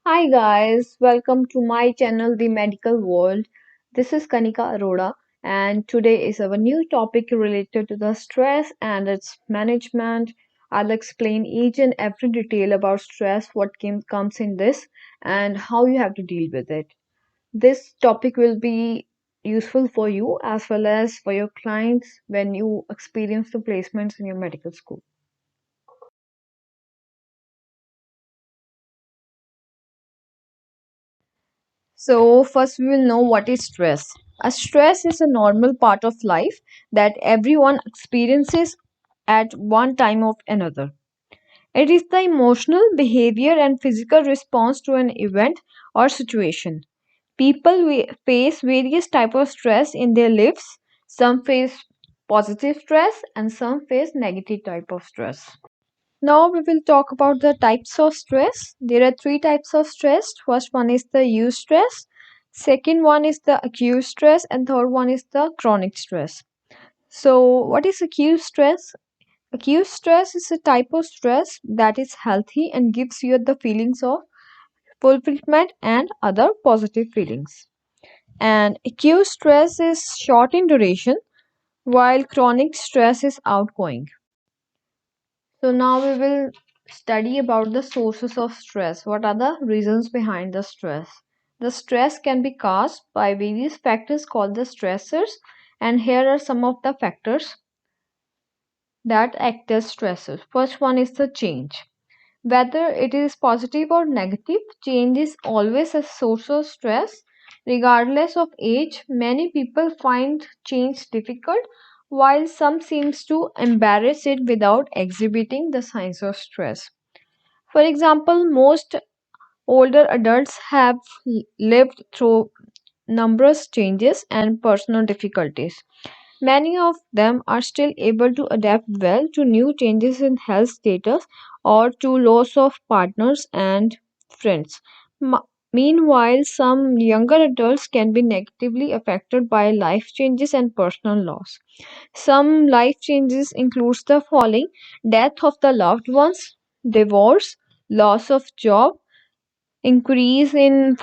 Hi guys, welcome to my channel The Medical World. This is Kanika Arora and today is our new topic related to the stress and its management. I'll explain each and every detail about stress, comes in this and how you have to deal with it. This topic will be useful for you as well as for your clients when you experience the placements in your medical school. So, first, we will know what is stress. A stress is a normal part of life that everyone experiences at one time or another. It is the emotional, behavior, and physical response to an event or situation. People face various types of stress in their lives. Some face positive stress and some face negative type of stress. Now we will talk about the types of stress. There are three types of stress. First one is the eustress, second one is the acute stress, and third one is the chronic stress. So, what is acute stress? Acute stress is a type of stress that is healthy and gives you the feelings of fulfillment and other positive feelings. And acute stress is short in duration, while chronic stress is outgoing. So now we will study about the sources of stress. What are the reasons behind the stress? The stress can be caused by various factors called the stressors, and here are some of the factors that act as stressors. First one is the change. Whether it is positive or negative, change is always a source of stress. Regardless of age, many people find change difficult, while some seems to embrace it without exhibiting the signs of stress. For example, most older adults have lived through numerous changes and personal difficulties. Many of them are still able to adapt well to new changes in health status or to loss of partners and friends. M- Meanwhile, some younger adults can be negatively affected by life changes and personal loss. Some life changes includes the following: death of the loved ones, divorce, loss of job, increase in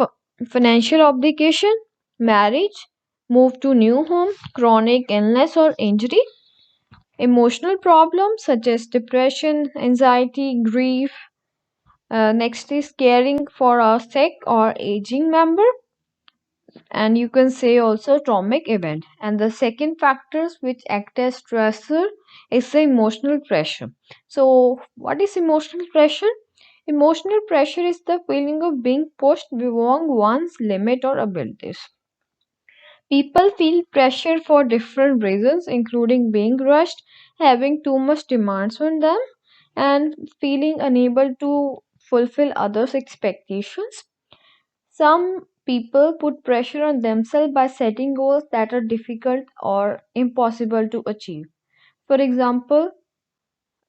financial obligation, marriage, move to new home, chronic illness or injury, emotional problems such as depression, anxiety, grief. Next is caring for a sick or aging member, and you can say also traumatic event. And the second factors which act as stressor is the emotional pressure. So, what is emotional pressure? Emotional pressure is the feeling of being pushed beyond one's limit or abilities. People feel pressure for different reasons, including being rushed, having too much demands on them, and feeling unable to fulfill others' expectations. Some people put pressure on themselves by setting goals that are difficult or impossible to achieve. For example,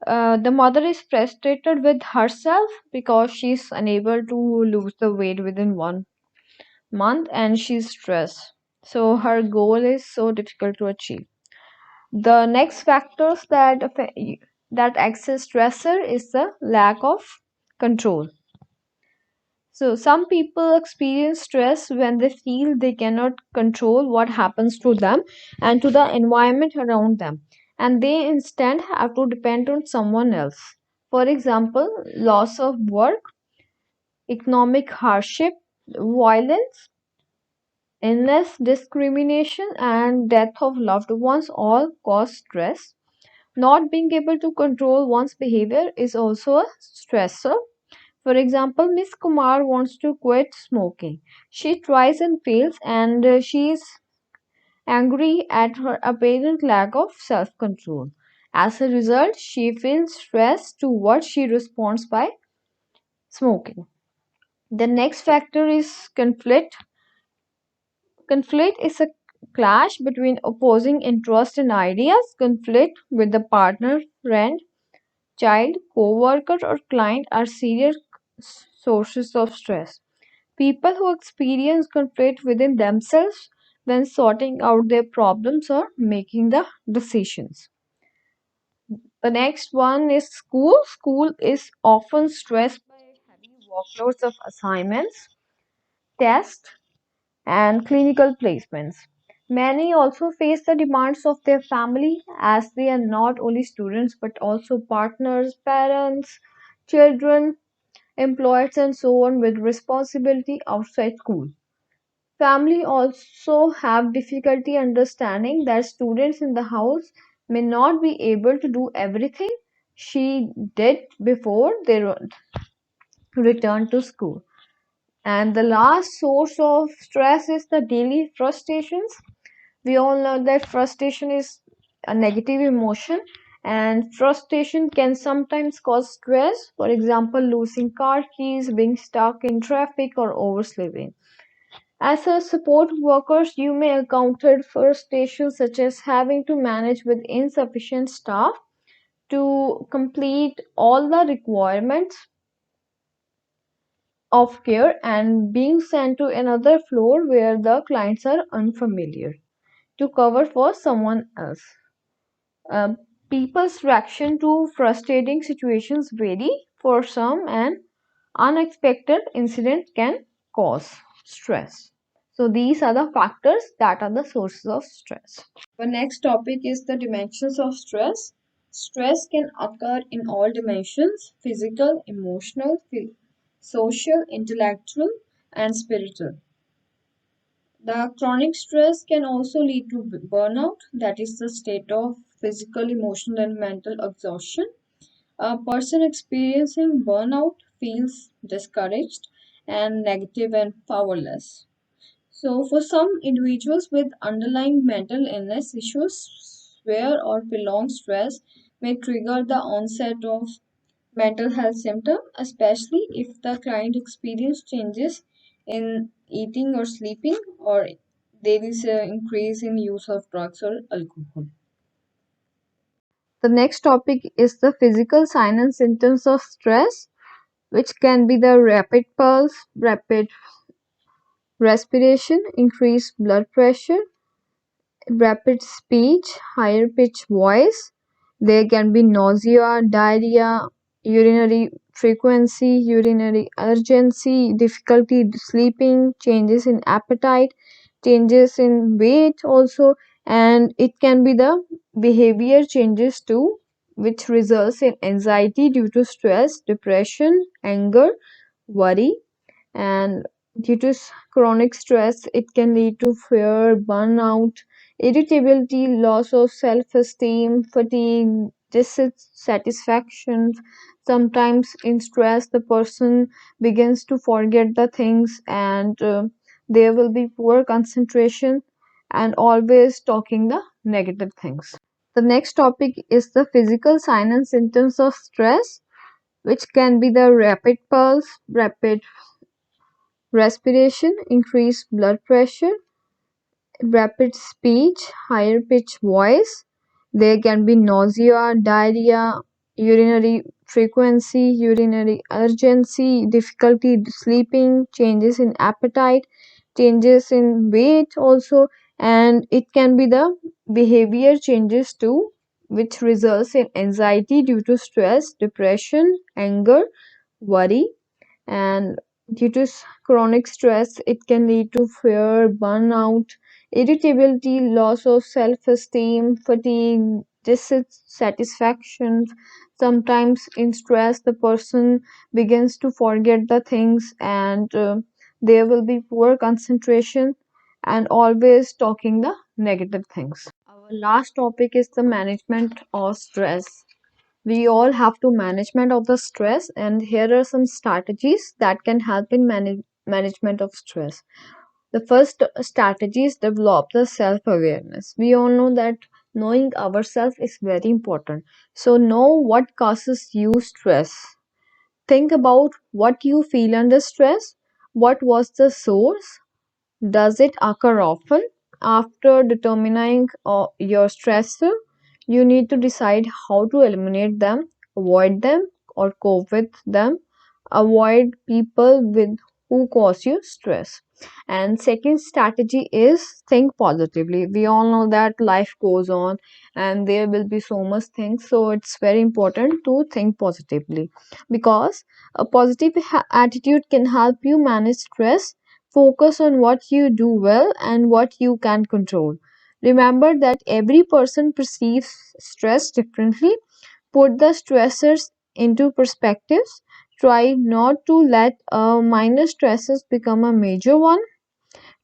the mother is frustrated with herself because she's unable to lose the weight within 1 month and she's stressed. So her goal is so difficult to achieve. The next factors that acts as stressor is the lack of control. So some people experience stress when they feel they cannot control what happens to them and to the environment around them, and they instead have to depend on someone else. For example, loss of work, economic hardship, violence, illness, discrimination, and death of loved ones all cause stress. Not being able to control one's behavior is also a stressor. For example, Miss Kumar wants to quit smoking. She tries and fails, and she is angry at her apparent lack of self control. As a result, she feels stressed to what she responds by smoking. The next factor is conflict. Conflict is a clash between opposing interests and ideas. Conflict with the partner, friend, child, co worker, or client are serious sources of stress. People who experience conflict within themselves when sorting out their problems or making the decisions. The next one is school. School is often stressed by heavy workloads of assignments, tests, and clinical placements. Many also face the demands of their family as they are not only students but also partners, parents, children, employers, and so on with responsibility outside school. Family also have difficulty understanding that students in the house may not be able to do everything she did before they returned to school. And the last source of stress is the daily frustrations. We all know that frustration is a negative emotion, and frustration can sometimes cause stress. For example, losing car keys, being stuck in traffic, or oversleeping. As a support workers, you may encounter frustrations such as having to manage with insufficient staff to complete all the requirements of care and being sent to another floor where the clients are unfamiliar to cover for someone else. Uh, People's reaction to frustrating situations vary. For some, an unexpected incident can cause stress. So these are the factors that are the sources of stress. The next topic is the dimensions of stress. Stress can occur in all dimensions: physical, emotional, social, intellectual, and spiritual. The chronic stress can also lead to burnout, that is, the state of physical, emotional, and mental exhaustion. A person experiencing burnout feels discouraged and negative and powerless. So, for some individuals with underlying mental illness issues, severe or prolonged stress may trigger the onset of mental health symptoms, especially if the client experiences changes in eating or sleeping, or there is an increase in use of drugs or alcohol. The next topic is the physical signs and symptoms of stress, which can be the rapid pulse, rapid respiration, increased blood pressure, rapid speech, higher pitched voice. There can be nausea, diarrhea, urinary frequency, urinary urgency, difficulty sleeping, changes in appetite, changes in weight also, and it can be the behavior changes too, which results in anxiety due to stress, depression, anger, worry, and due to chronic stress it can lead to fear, burnout, irritability, loss of self-esteem, fatigue, dissatisfaction. Sometimes in stress the person begins to forget the things, and there will be poor concentration and always talking the negative things. The next topic is the physical signs and symptoms of stress, which can be the rapid pulse, rapid respiration, increased blood pressure, rapid speech, higher pitched voice. There can be nausea, diarrhea, urinary frequency, urinary urgency, difficulty sleeping, changes in appetite, changes in weight also, and it can be the behavior changes too, which results in anxiety due to stress, depression, anger, worry, and due to chronic stress it can lead to fear, burnout, irritability, loss of self-esteem, fatigue, dissatisfaction. Sometimes in stress the person begins to forget the things, and there will be poor concentration and always talking the negative things. Our last topic is the management of stress. We all have to management of the stress, and here are some strategies that can help in management of stress. The first strategy is develop the self awareness. We all know that knowing ourselves is very important. So know what causes you stress. Think about what you feel under stress. What was the source? Does it occur often? After determining your stressor, you need to decide how to eliminate them, avoid them, or cope with them. Avoid people with who cause you stress. And second strategy is think positively. We all know that life goes on and there will be so much things, so it's very important to think positively, because a positive attitude can help you manage stress. Focus on what you do well and what you can control. Remember that every person perceives stress differently. Put the stressors into perspectives. Try not to let minor stresses become a major one.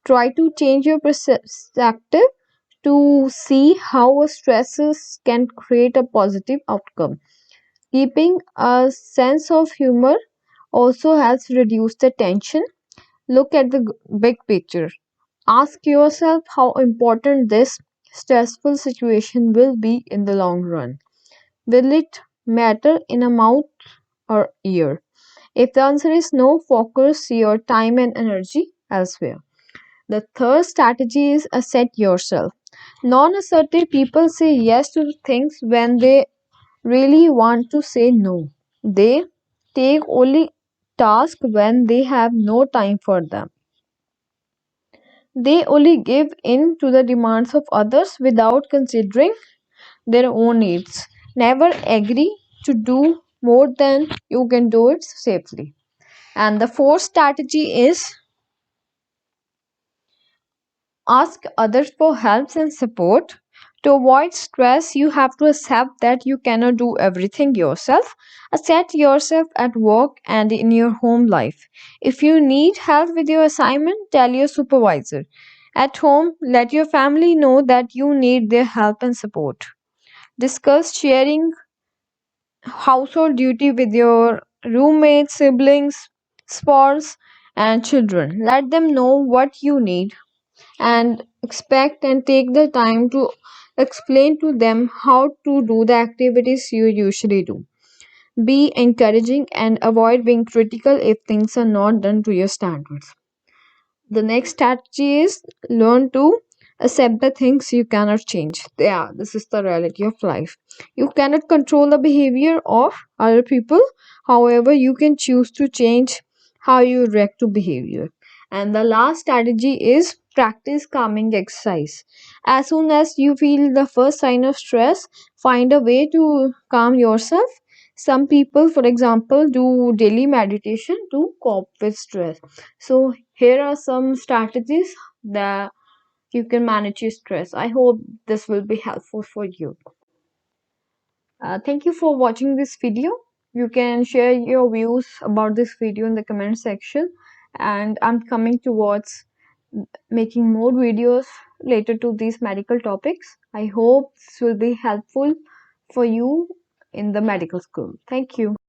Try to change your perspective to see how a stresses can create a positive outcome. Keeping a sense of humor also helps reduce the tension. Look at the big picture. Ask yourself how important this stressful situation will be in the long run. Will it matter in a month or year? If the answer is no, focus your time and energy elsewhere. The third strategy is assert yourself. Non assertive people say yes to things when they really want to say no. They take only tasks when they have no time for them. They only give in to the demands of others without considering their own needs. Never agree to do more than you can do it safely. And the fourth strategy is ask others for help and support. To avoid stress, you have to accept that you cannot do everything yourself. Accept yourself at work and in your home life. If you need help with your assignment, tell your supervisor. At home, let your family know that you need their help and support. Discuss sharing household duty with your roommates, siblings, spouse, and children. Let them know what you need and expect and take the time to explain to them how to do the activities you usually do. Be encouraging and avoid being critical if things are not done to your standards. The next strategy is learn to accept the things you cannot change. Yeah, this is the reality of life. You cannot control the behavior of other people. However, you can choose to change how you react to behavior. And the last strategy is practice calming exercise. As soon as you feel the first sign of stress, find a way to calm yourself. Some people, for example, do daily meditation to cope with stress. So here are some strategies that you can manage your stress. I hope this will be helpful for you. Thank you for watching this video. You can share your views about this video in the comment section, and I'm coming towards making more videos related to these medical topics. I hope this will be helpful for you in the medical school. Thank you.